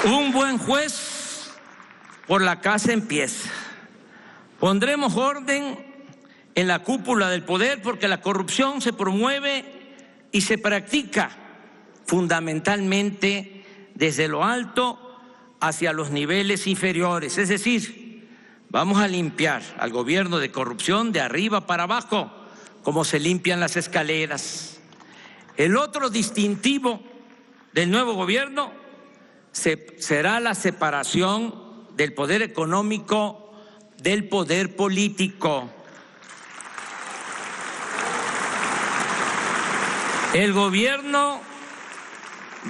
Un buen juez por la casa empieza. Pondremos orden en la cúpula del poder porque la corrupción se promueve y se practica fundamentalmente desde lo alto hacia los niveles inferiores. Es decir, vamos a limpiar al gobierno de corrupción de arriba para abajo, como se limpian las escaleras. El otro distintivo del nuevo gobierno será la separación del poder económico del poder político. El gobierno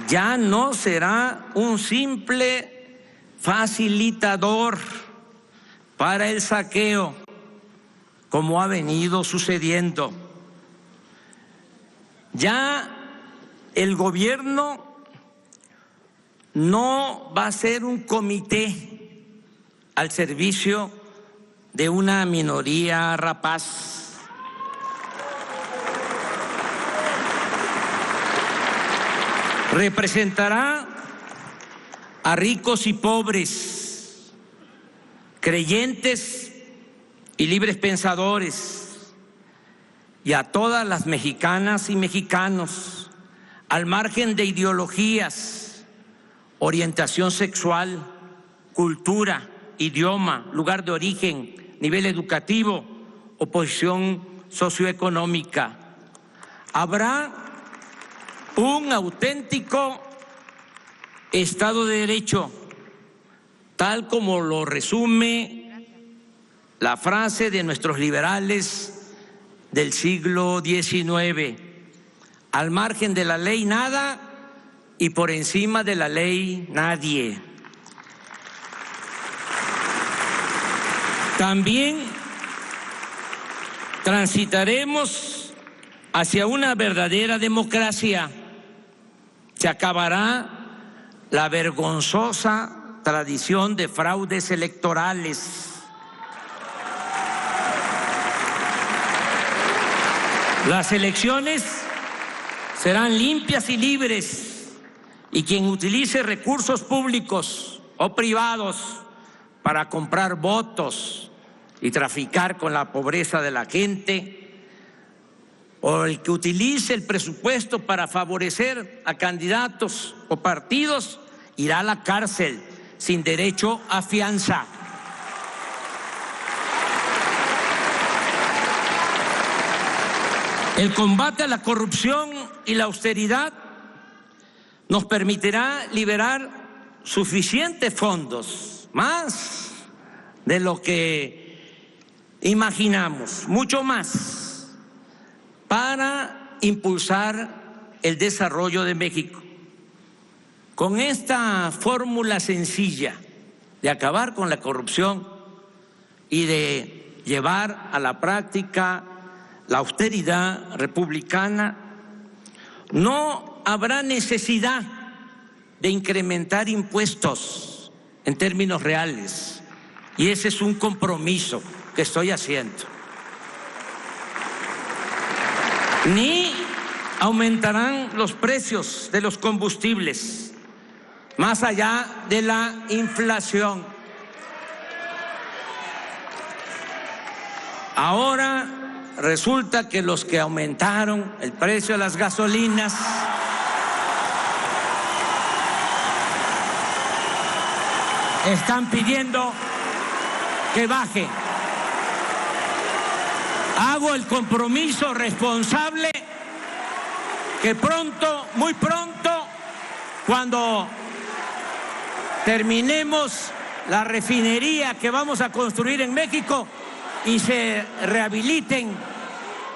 ya no será un simple facilitador para el saqueo, como ha venido sucediendo. Ya el gobierno no va a ser un comité al servicio de una minoría rapaz. Representará a ricos y pobres, creyentes y libres pensadores, y a todas las mexicanas y mexicanos, al margen de ideologías, orientación sexual, cultura, idioma, lugar de origen, nivel educativo o posición socioeconómica. Habrá un auténtico Estado de Derecho, tal como lo resume la frase de nuestros liberales del siglo XIX: al margen de la ley nada y por encima de la ley nadie. También transitaremos hacia una verdadera democracia. Se acabará la vergonzosa tradición de fraudes electorales. Las elecciones serán limpias y libres, y quien utilice recursos públicos o privados para comprar votos y traficar con la pobreza de la gente, o el que utilice el presupuesto para favorecer a candidatos o partidos, irá a la cárcel sin derecho a fianza. El combate a la corrupción y la austeridad nos permitirá liberar suficientes fondos, más de lo que imaginamos, mucho más, para impulsar el desarrollo de México. Con esta fórmula sencilla de acabar con la corrupción y de llevar a la práctica la austeridad republicana, no habrá necesidad de incrementar impuestos en términos reales, y ese es un compromiso que estoy haciendo. Ni aumentarán los precios de los combustibles más allá de la inflación. Ahora resulta que los que aumentaron el precio de las gasolinas están pidiendo que baje. Hago el compromiso responsable que pronto, muy pronto, cuando terminemos la refinería que vamos a construir en México y se rehabiliten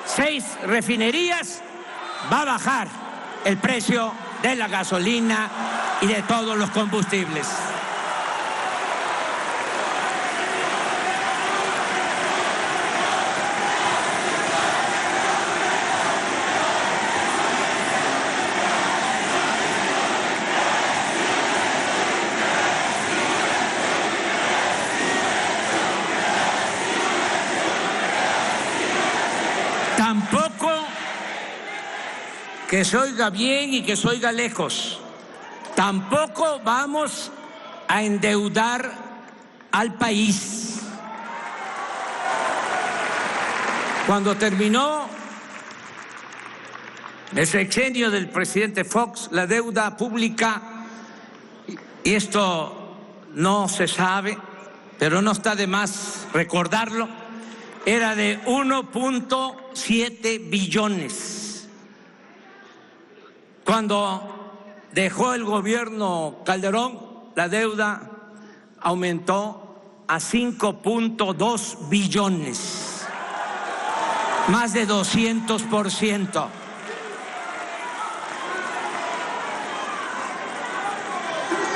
6 refinerías, va a bajar el precio de la gasolina y de todos los combustibles. Tampoco que se oiga bien y que se oiga lejos. Tampoco vamos a endeudar al país. Cuando terminó el sexenio del presidente Fox, la deuda pública, y esto no se sabe, pero no está de más recordarlo, era de 1.7 billones. Cuando dejó el gobierno Calderón, la deuda aumentó a 5.2 billones. Más de 200%.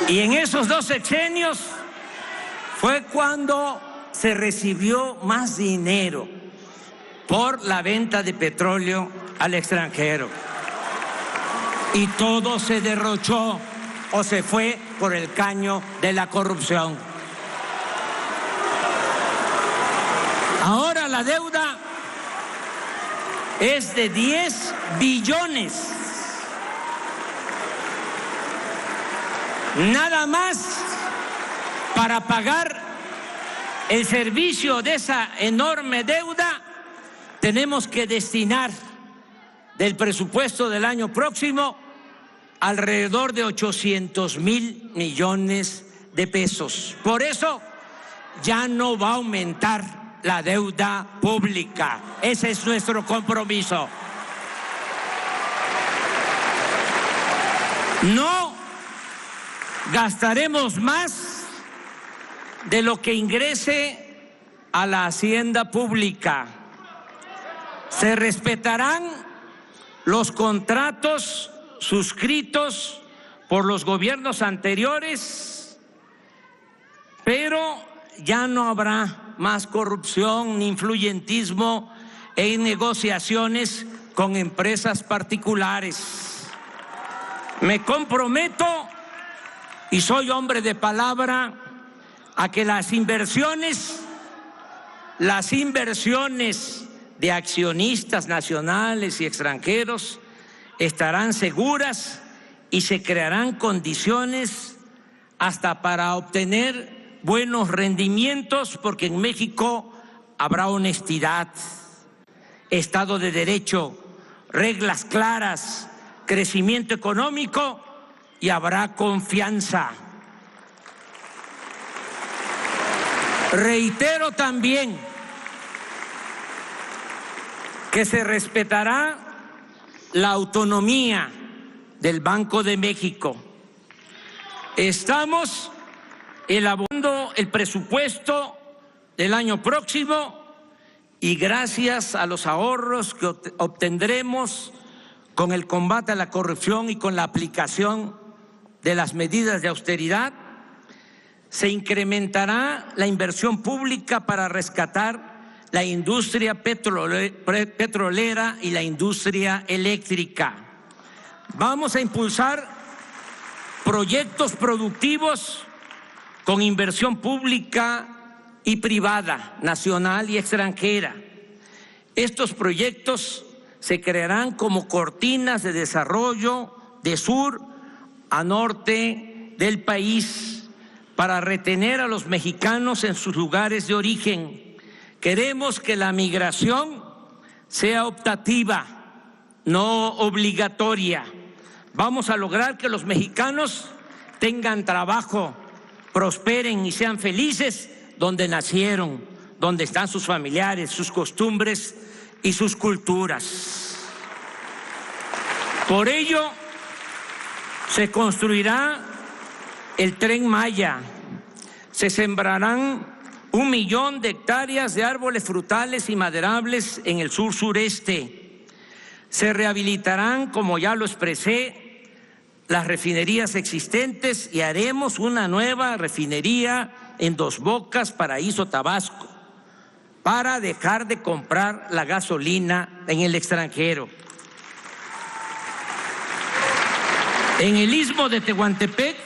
Y en esos 2 sexenios fue cuando se recibió más dinero por la venta de petróleo al extranjero. Y todo se derrochó o se fue por el caño de la corrupción. Ahora la deuda es de 10 billones. Nada más para pagar el servicio de esa enorme deuda tenemos que destinar del presupuesto del año próximo alrededor de 800,000 millones de pesos. Por eso ya no va a aumentar la deuda pública. Ese es nuestro compromiso. No gastaremos más de lo que ingrese a la hacienda pública. Se respetarán los contratos suscritos por los gobiernos anteriores, pero ya no habrá más corrupción ni influyentismo en negociaciones con empresas particulares. Me comprometo, y soy hombre de palabra, a que las inversiones de accionistas nacionales y extranjeros estarán seguras y se crearán condiciones hasta para obtener buenos rendimientos, porque en México habrá honestidad, Estado de Derecho, reglas claras, crecimiento económico y habrá confianza. Reitero también que se respetará la autonomía del Banco de México. Estamos elaborando el presupuesto del año próximo y gracias a los ahorros que obtendremos con el combate a la corrupción y con la aplicación de las medidas de austeridad, se incrementará la inversión pública para rescatar la industria petrolera y la industria eléctrica. Vamos a impulsar proyectos productivos con inversión pública y privada, nacional y extranjera. Estos proyectos se crearán como cortinas de desarrollo de sur a norte del país para retener a los mexicanos en sus lugares de origen. Queremos que la migración sea optativa, no obligatoria. Vamos a lograr que los mexicanos tengan trabajo, prosperen y sean felices donde nacieron, donde están sus familiares, sus costumbres y sus culturas. Por ello, se construirá el Tren Maya, se sembrarán 1 millón de hectáreas de árboles frutales y maderables en el sur sureste, se rehabilitarán, como ya lo expresé, las refinerías existentes y haremos una nueva refinería en Dos Bocas, Paraíso, Tabasco, para dejar de comprar la gasolina en el extranjero. En el Istmo de Tehuantepec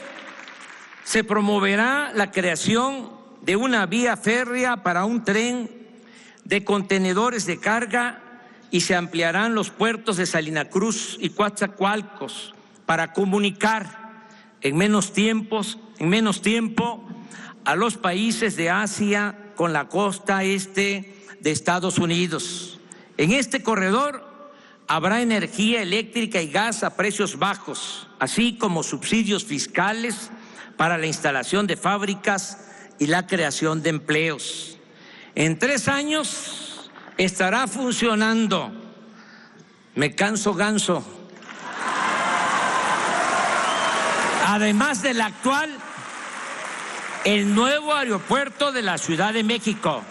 se promoverá la creación de una vía férrea para un tren de contenedores de carga y se ampliarán los puertos de Salina Cruz y Coatzacoalcos para comunicar en menos tiempos en menos tiempo a los países de Asia con la costa este de Estados Unidos. En este corredor habrá energía eléctrica y gas a precios bajos, así como subsidios fiscales para la instalación de fábricas y la creación de empleos. En 3 años estará funcionando. Me canso ganso. Además del actual, el nuevo aeropuerto de la Ciudad de México,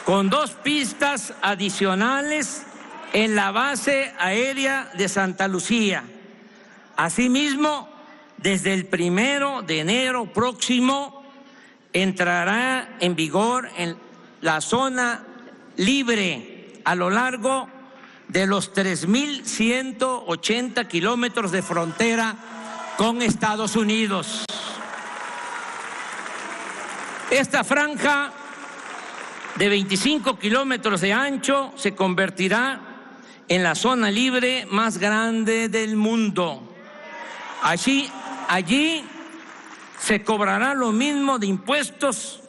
con 2 pistas adicionales en la base aérea de Santa Lucía. Asimismo, desde el 1 de enero próximo entrará en vigor en la zona libre a lo largo de los 3.180 kilómetros de frontera con Estados Unidos. Esta franja de 25 kilómetros de ancho se convertirá en la zona libre más grande del mundo. Allí se cobrará lo mismo de impuestos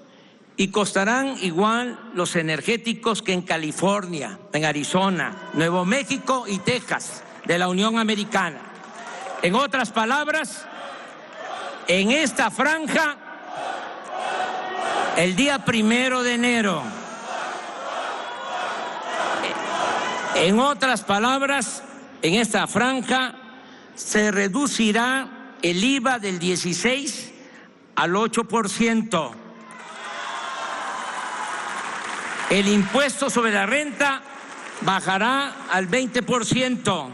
y costarán igual los energéticos que en California, en Arizona, Nuevo México y Texas de la Unión Americana. En otras palabras, en esta franja, el día 1 de enero, en otras palabras, en esta franja se reducirá el IVA del 16 al 8%. El impuesto sobre la renta bajará al 20%.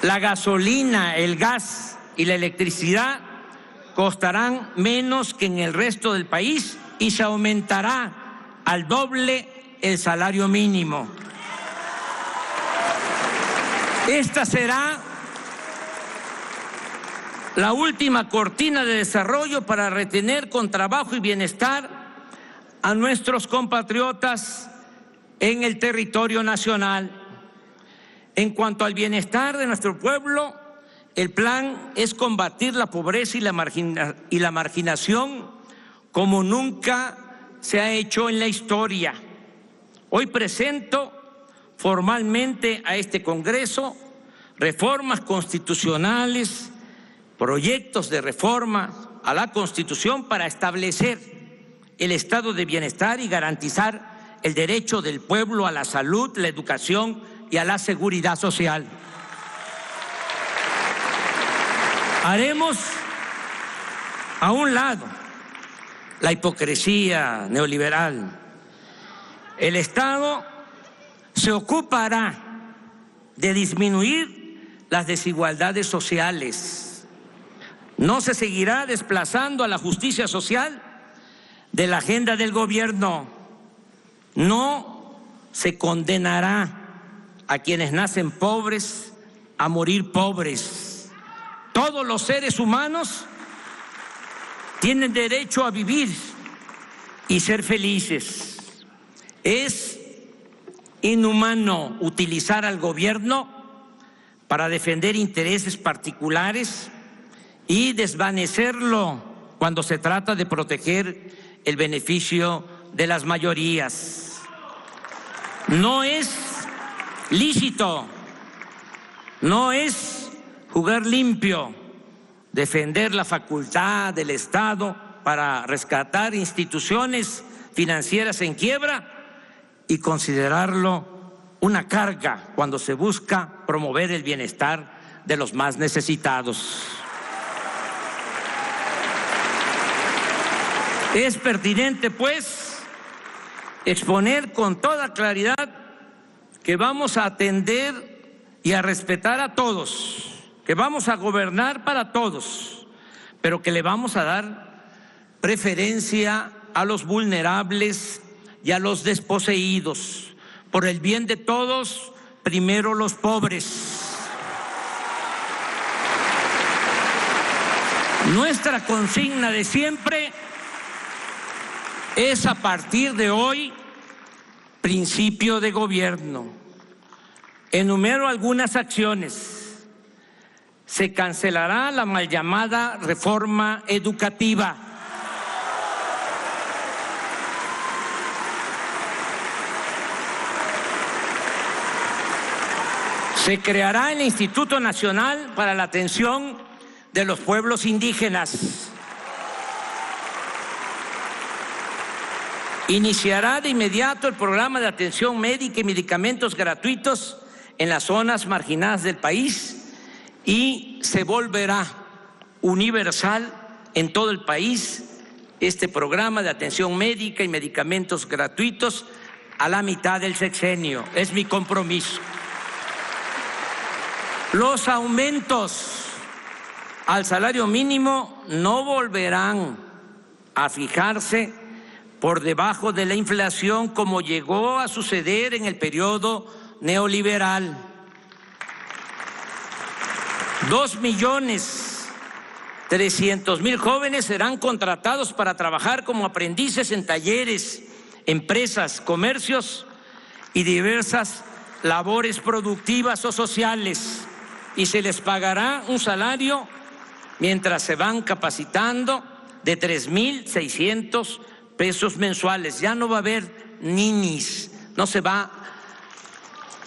La gasolina, el gas y la electricidad costarán menos que en el resto del país y se aumentará al doble el salario mínimo. Esta será la última cortina de desarrollo para retener con trabajo y bienestar a nuestros compatriotas en el territorio nacional. En cuanto al bienestar de nuestro pueblo, el plan es combatir la pobreza y la marginación como nunca se ha hecho en la historia. Hoy presento formalmente a este Congreso reformas constitucionales, proyectos de reforma a la Constitución para establecer el estado de bienestar y garantizar el derecho del pueblo a la salud, la educación y a la seguridad social. Haremos a un lado la hipocresía neoliberal. El Estado se ocupará de disminuir las desigualdades sociales. No se seguirá desplazando a la justicia social de la agenda del gobierno. No se condenará a quienes nacen pobres a morir pobres. Todos los seres humanos tienen derecho a vivir y ser felices. Es inhumano utilizar al gobierno para defender intereses particulares y desvanecerlo cuando se trata de proteger el beneficio de las mayorías. No es lícito, no es jugar limpio defender la facultad del Estado para rescatar instituciones financieras en quiebra y considerarlo una carga cuando se busca promover el bienestar de los más necesitados. Es pertinente, pues, exponer con toda claridad que vamos a atender y a respetar a todos, que vamos a gobernar para todos, pero que le vamos a dar preferencia a los vulnerables y a los desposeídos. Por el bien de todos, primero los pobres. Nuestra consigna de siempre es, a partir de hoy, principio de gobierno. Enumero algunas acciones. se cancelará la mal llamada reforma educativa. Se creará el Instituto Nacional para la Atención de los Pueblos Indígenas. Iniciará de inmediato el programa de atención médica y medicamentos gratuitos en las zonas marginadas del país y se volverá universal en todo el país este programa de atención médica y medicamentos gratuitos a la mitad del sexenio. Es mi compromiso. Los aumentos al salario mínimo no volverán a fijarse por debajo de la inflación como llegó a suceder en el periodo neoliberal. 2.300.000 jóvenes serán contratados para trabajar como aprendices en talleres, empresas, comercios y diversas labores productivas o sociales, y se les pagará un salario mientras se van capacitando de 3.600 pesos mensuales. Ya no va a haber ninis, no se va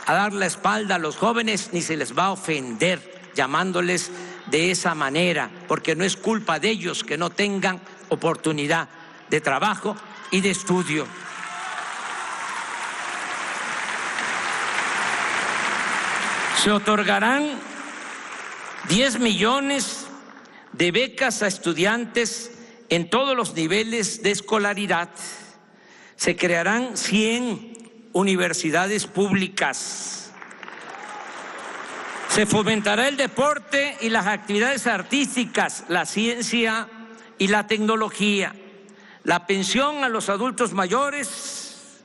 a dar la espalda a los jóvenes ni se les va a ofender llamándoles de esa manera, porque no es culpa de ellos que no tengan oportunidad de trabajo y de estudio. Se otorgarán 10 millones de becas a estudiantes en todos los niveles de escolaridad. Se crearán 100 universidades públicas. Se fomentará el deporte y las actividades artísticas, la ciencia y la tecnología. La pensión a los adultos mayores,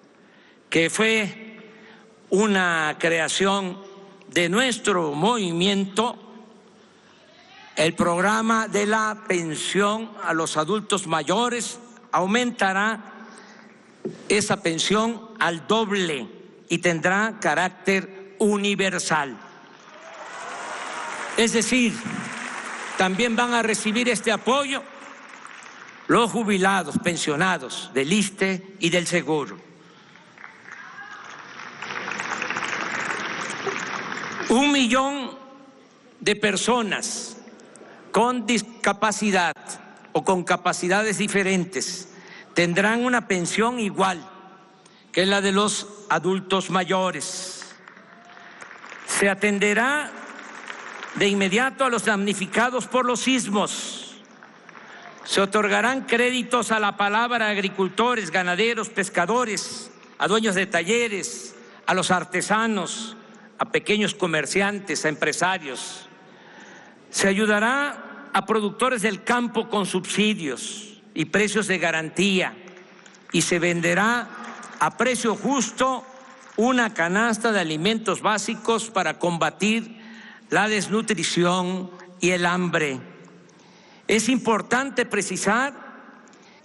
que fue una creación de nuestro movimiento, el programa de la pensión a los adultos mayores aumentará esa pensión al doble y tendrá carácter universal. Es decir, también van a recibir este apoyo los jubilados, pensionados del ISSSTE y del Seguro. 1 millón de personas con discapacidad o con capacidades diferentes tendrán una pensión igual que la de los adultos mayores. Se atenderá de inmediato a los damnificados por los sismos. Se otorgarán créditos a la palabra a agricultores, ganaderos, pescadores, a dueños de talleres, a los artesanos, a pequeños comerciantes, a empresarios. Se ayudará a productores del campo con subsidios y precios de garantía y se venderá a precio justo una canasta de alimentos básicos para combatir la desnutrición y el hambre. Es importante precisar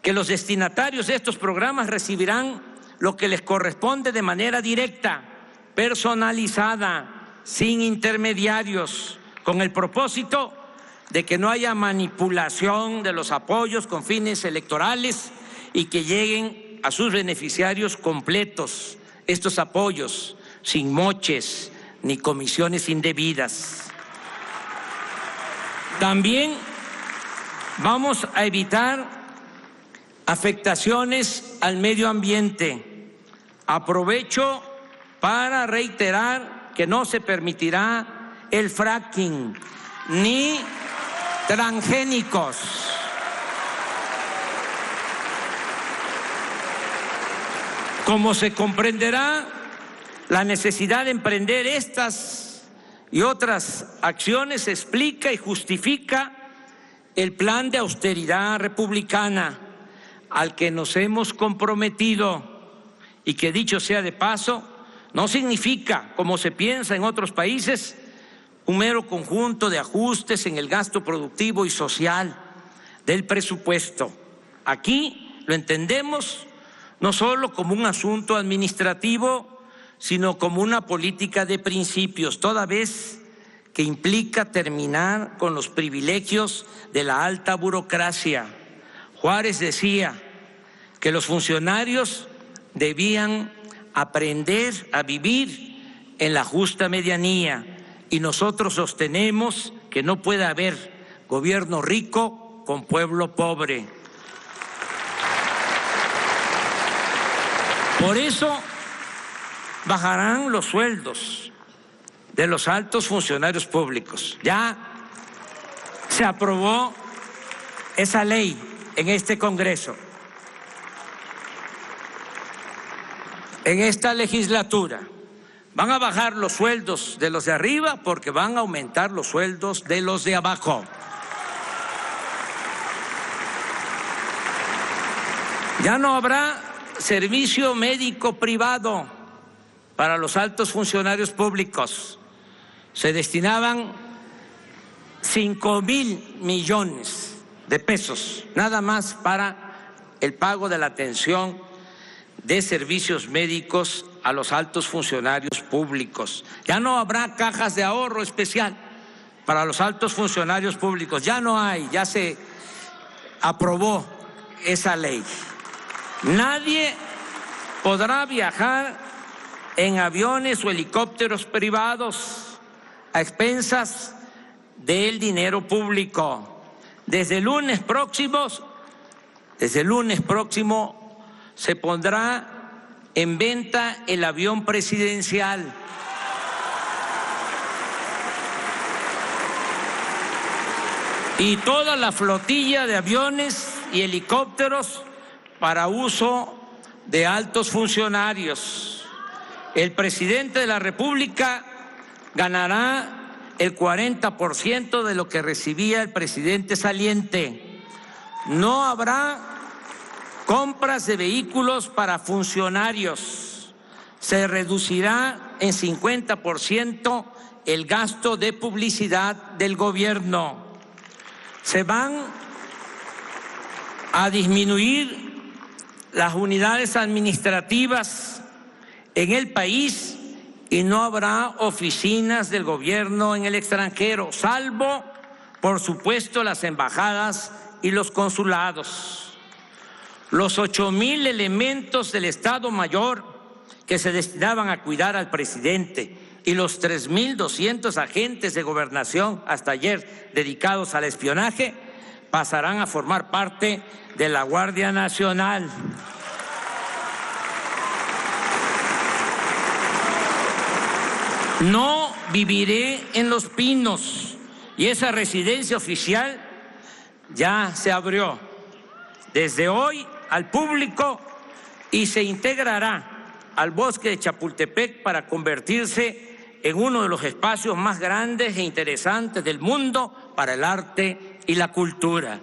que los destinatarios de estos programas recibirán lo que les corresponde de manera directa, personalizada, sin intermediarios, con el propósito de que no haya manipulación de los apoyos con fines electorales y que lleguen a sus beneficiarios completos estos apoyos, sin moches ni comisiones indebidas. También vamos a evitar afectaciones al medio ambiente. Aprovecho para reiterar que no se permitirá el fracking ni transgénicos. Como se comprenderá, la necesidad de emprender estas y otras acciones explica y justifica el plan de austeridad republicana al que nos hemos comprometido y que, dicho sea de paso, no significa, como se piensa en otros países, un mero conjunto de ajustes en el gasto productivo y social del presupuesto. Aquí lo entendemos no solo como un asunto administrativo, sino como una política de principios, toda vez que implica terminar con los privilegios de la alta burocracia. Juárez decía que los funcionarios debían aprender a vivir en la justa medianía y nosotros sostenemos que no puede haber gobierno rico con pueblo pobre. Por eso bajarán los sueldos de los altos funcionarios públicos. Ya se aprobó esa ley en este Congreso, en esta legislatura. Van a bajar los sueldos de los de arriba porque van a aumentar los sueldos de los de abajo. Ya no habrá servicio médico privado para los altos funcionarios públicos. Se destinaban 5,000 millones de pesos nada más para el pago de la atención de servicios médicos a los altos funcionarios públicos. Ya no habrá cajas de ahorro especial para los altos funcionarios públicos. Ya no hay, ya se aprobó esa ley. Nadie podrá viajar en aviones o helicópteros privados a expensas del dinero público. Desde el lunes próximo se pondrá en venta el avión presidencial. Y toda la flotilla de aviones y helicópteros para uso de altos funcionarios. El presidente de la República ganará el 40% de lo que recibía el presidente saliente. No habrá compras de vehículos para funcionarios. Se reducirá en 50% el gasto de publicidad del gobierno. Se van a disminuir las unidades administrativas en el país y no habrá oficinas del gobierno en el extranjero, salvo, por supuesto, las embajadas y los consulados. Los 8,000 elementos del Estado Mayor que se destinaban a cuidar al presidente y los 3,200 agentes de gobernación hasta ayer dedicados al espionaje pasarán a formar parte de la Guardia Nacional. No viviré en Los Pinos y esa residencia oficial ya se abrió desde hoy al público y se integrará al Bosque de Chapultepec para convertirse en uno de los espacios más grandes e interesantes del mundo para el arte y la cultura.